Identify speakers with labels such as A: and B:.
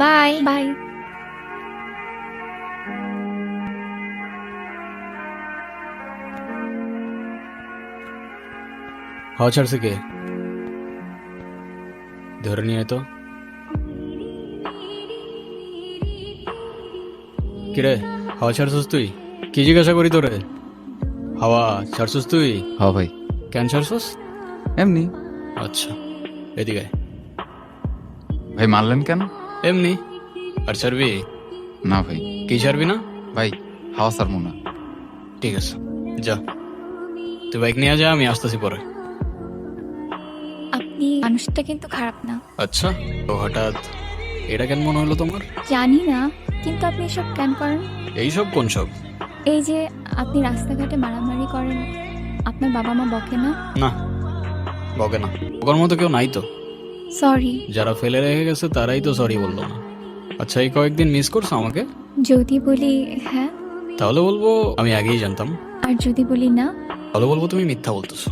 A: Bye bye.
B: হাওয়া ছাড়ছে কে? ধরে নিয়ে আয় তো। কিরে, হাওয়া ছাড়ছিস তুই? কি জিজ্ঞাসা করি তোরে? হাওয়া ছাড়ছিস তুই?
C: হ্যাঁ ভাই,
B: কেন ছাড়ছিস?
C: এমনি।
B: আচ্ছা, এদিকে আয়।
C: ভাই মারলেন কেন?
B: এমনি। আর ছাড়বি?
C: না ভাই।
B: কি ছাড়বি না?
C: ভাই হাওয়া ছাড়বো না।
B: ঠিক আছে, যা। তুই বাইক নিয়ে যা, আমি আসতেছি পরে।
A: আপনি মানুষটা কিন্তু খারাপ না।
B: আচ্ছা, তো হঠাৎ এটা কেন মনে হলো তোমার?
A: জানি না, কিন্তু আপনি এসব কেন করেন?
B: এইসব কোন সব?
A: এই যে আপনি রাস্তাঘাটে মারামারি করেন, আপনার বাবা মা বকে না?
B: না, বকে না। বকার মতো কেউ নাই তো।
A: সরি।
B: যারা ফেলে রেখে গেছে তারাই তো সরি বললো না। আচ্ছা, এই কয়েকদিন মিস করছো আমাকে?
A: যদি বলি হ্যাঁ,
B: তাহলে বলবো আমি আগেই জানতাম।
A: আর যদি বলি না?
B: তাহলে বলবো তুমি মিথ্যা বলতেছো।